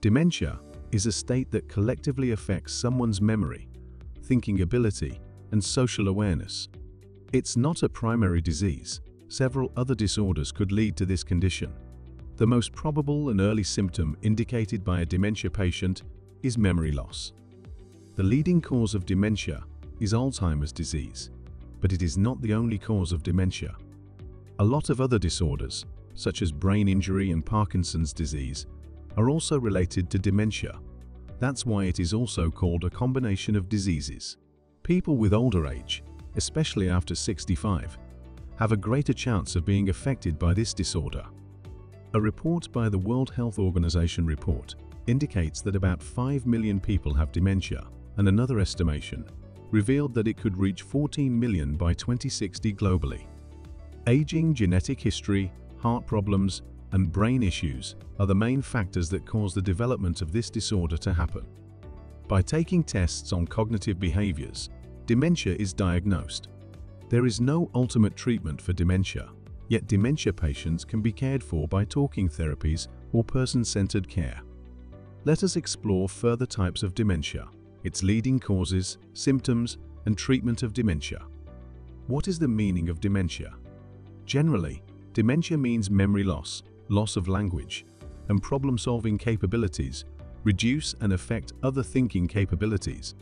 Dementia is a state that collectively affects someone's memory, thinking ability, and social awareness. It's not a primary disease. Several other disorders could lead to this condition. The most probable and early symptom indicated by a dementia patient is memory loss. The leading cause of dementia is Alzheimer's disease, but it is not the only cause of dementia. A lot of other disorders, such as brain injury and Parkinson's disease, are also related to dementia. That's why it is also called a combination of diseases. People with older age, especially after 65, have a greater chance of being affected by this disorder. A report by the World Health Organization indicates that about 5 million people have dementia, and another estimation revealed that it could reach 14 million by 2060 globally. Aging, genetic history, heart problems, and brain issues are the main factors that cause the development of this disorder to happen. By taking tests on cognitive behaviors, dementia is diagnosed. There is no ultimate treatment for dementia, yet dementia patients can be cared for by talking therapies or person-centered care. Let us explore further types of dementia, its leading causes, symptoms, and treatment of dementia. What is the meaning of dementia? Generally, dementia means memory loss, loss of language, and problem-solving capabilities reduce and affect other thinking capabilities.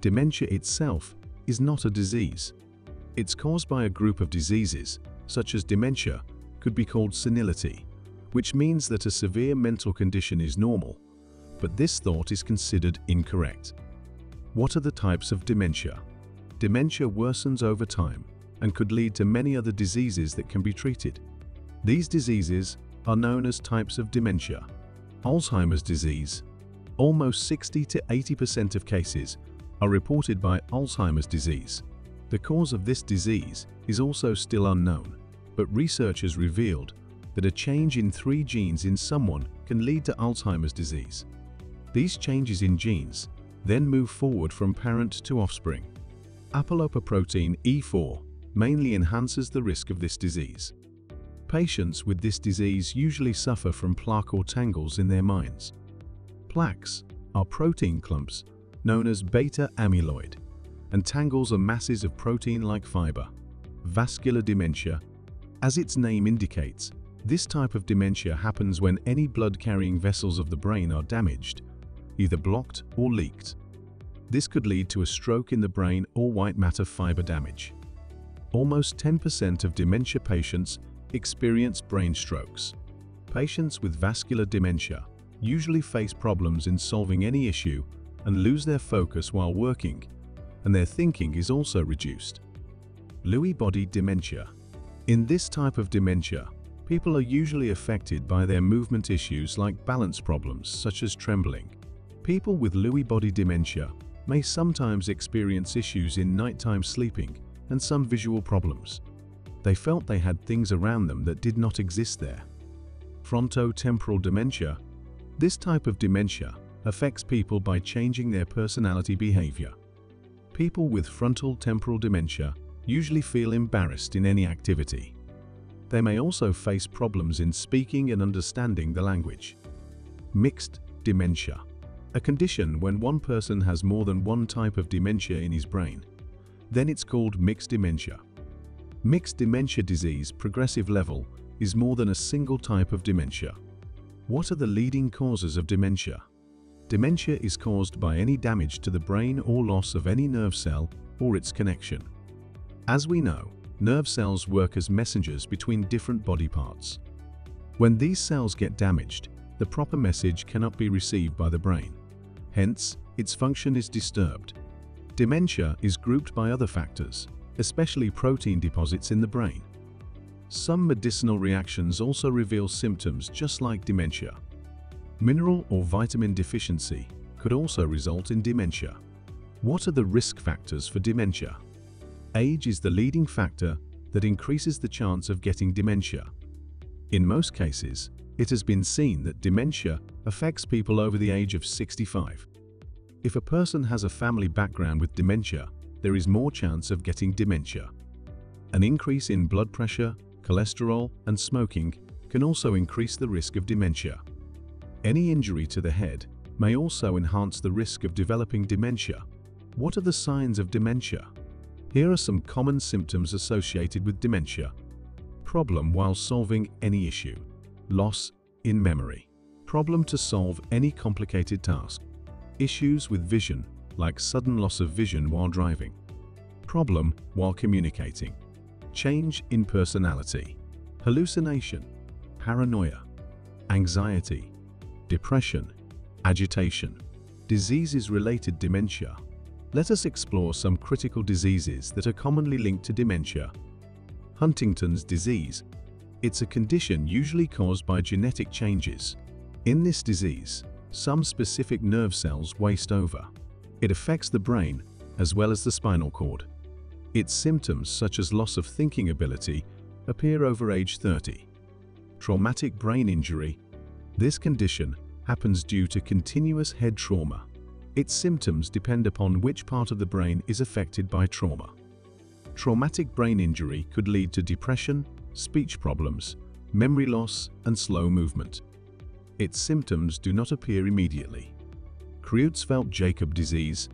Dementia itself is not a disease. It's caused by a group of diseases, such as dementia, could be called senility, which means that a severe mental condition is normal, but this thought is considered incorrect. What are the types of dementia? Dementia worsens over time and could lead to many other diseases that can be treated. These diseases are known as types of dementia. Alzheimer's disease. Almost 60 to 80% of cases are reported by Alzheimer's disease. The cause of this disease is also still unknown, but research has revealed that a change in 3 genes in someone can lead to Alzheimer's disease. These changes in genes then move forward from parent to offspring. Apolipoprotein E4 mainly enhances the risk of this disease. Patients with this disease usually suffer from plaque or tangles in their minds. Plaques are protein clumps known as beta amyloid, and tangles are masses of protein-like fiber. Vascular dementia. As its name indicates, this type of dementia happens when any blood-carrying vessels of the brain are damaged, either blocked or leaked. This could lead to a stroke in the brain or white matter fiber damage. Almost 10% of dementia patients experience brain strokes. Patients with vascular dementia usually face problems in solving any issue and lose their focus while working, and their thinking is also reduced. Lewy body dementia. In this type of dementia, people are usually affected by their movement issues like balance problems such as trembling. People with Lewy body dementia may sometimes experience issues in nighttime sleeping and some visual problems. They felt they had things around them that did not exist there. Fronto temporal dementia. This type of dementia affects people by changing their personality behavior. People with frontal temporal dementia usually feel embarrassed in any activity. They may also face problems in speaking and understanding the language. Mixed dementia. A condition when one person has more than one type of dementia in his brain. Then it's called mixed dementia. Mixed dementia disease progressive level is more than a single type of dementia. What are the leading causes of dementia? Dementia is caused by any damage to the brain or loss of any nerve cell or its connection. As we know, nerve cells work as messengers between different body parts. When these cells get damaged, the proper message cannot be received by the brain. Hence, its function is disturbed. Dementia is grouped by other factors, especially protein deposits in the brain. Some medicinal reactions also reveal symptoms just like dementia. Mineral or vitamin deficiency could also result in dementia. What are the risk factors for dementia? Age is the leading factor that increases the chance of getting dementia. In most cases, it has been seen that dementia affects people over the age of 65. If a person has a family background with dementia, there is more chance of getting dementia. An increase in blood pressure, cholesterol, and smoking can also increase the risk of dementia. Any injury to the head may also enhance the risk of developing dementia. What are the signs of dementia? Here are some common symptoms associated with dementia. Problem while solving any issue. Loss in memory. Problem to solve any complicated task. Issues with vision, like sudden loss of vision while driving. Problem while communicating. Change in personality. Hallucination, paranoia, anxiety, depression, agitation. Diseases-related dementia. Let us explore some critical diseases that are commonly linked to dementia. Huntington's disease. It's a condition usually caused by genetic changes. In this disease, some specific nerve cells waste over. It affects the brain as well as the spinal cord. Its symptoms, such as loss of thinking ability, appear over age 30. Traumatic brain injury. This condition happens due to continuous head trauma. Its symptoms depend upon which part of the brain is affected by trauma. Traumatic brain injury could lead to depression, speech problems, memory loss, and slow movement. Its symptoms do not appear immediately. Creutzfeldt-Jakob disease.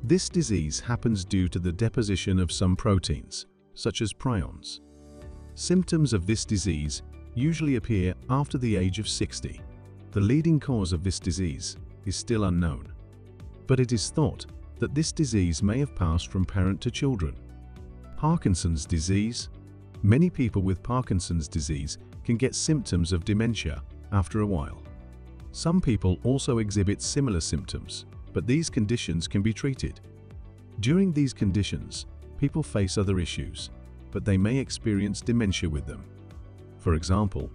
This disease happens due to the deposition of some proteins, such as prions. Symptoms of this disease usually appear after the age of 60. The leading cause of this disease is still unknown, but it is thought that this disease may have passed from parent to children. Parkinson's disease. Many people with Parkinson's disease can get symptoms of dementia after a while. Some people also exhibit similar symptoms, but these conditions can be treated. During these conditions, people face other issues, but they may experience dementia with them. For example,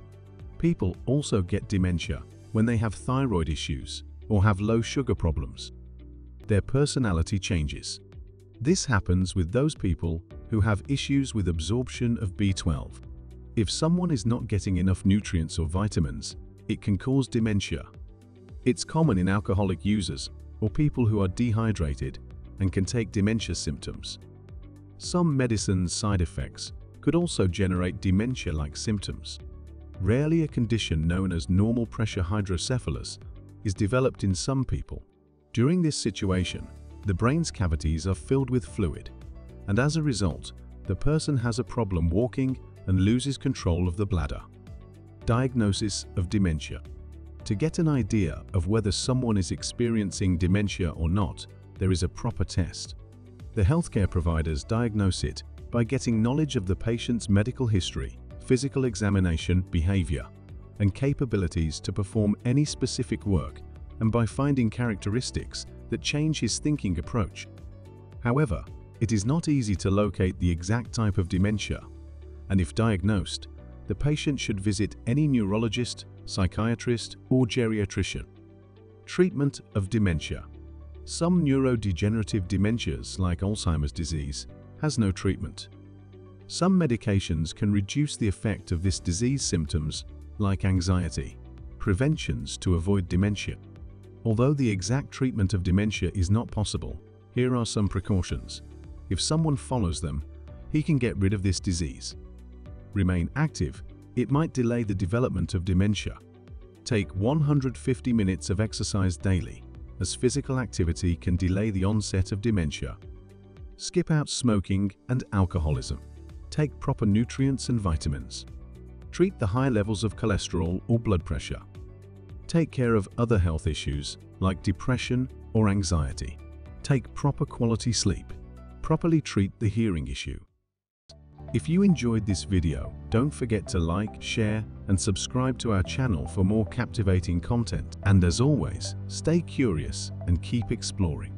people also get dementia when they have thyroid issues or have low sugar problems. Their personality changes. This happens with those people who have issues with absorption of B12. If someone is not getting enough nutrients or vitamins, it can cause dementia. It's common in alcoholic users or people who are dehydrated and can take dementia symptoms. Some medicines' side effects could also generate dementia-like symptoms. Rarely, a condition known as normal pressure hydrocephalus is developed in some people. During this situation, the brain's cavities are filled with fluid, and as a result, the person has a problem walking and loses control of the bladder. Diagnosis of dementia. To get an idea of whether someone is experiencing dementia or not, there is a proper test. The healthcare providers diagnose it by getting knowledge of the patient's medical history, physical examination, behavior, and capabilities to perform any specific work, and by finding characteristics that change his thinking approach. However, it is not easy to locate the exact type of dementia, and if diagnosed, the patient should visit any neurologist, psychiatrist, or geriatrician. Treatment of dementia. Some neurodegenerative dementias, like Alzheimer's disease, has no treatment. Some medications can reduce the effect of this disease symptoms, like anxiety. Preventions to avoid dementia. Although the exact treatment of dementia is not possible, here are some precautions. If someone follows them, he can get rid of this disease. Remain active. It might delay the development of dementia. Take 150 minutes of exercise daily, as physical activity can delay the onset of dementia. Skip out smoking and alcoholism. Take proper nutrients and vitamins. Treat the high levels of cholesterol or blood pressure. Take care of other health issues like depression or anxiety. Take proper quality sleep. Properly treat the hearing issue. If you enjoyed this video, don't forget to like, share, and subscribe to our channel for more captivating content. And as always, stay curious and keep exploring.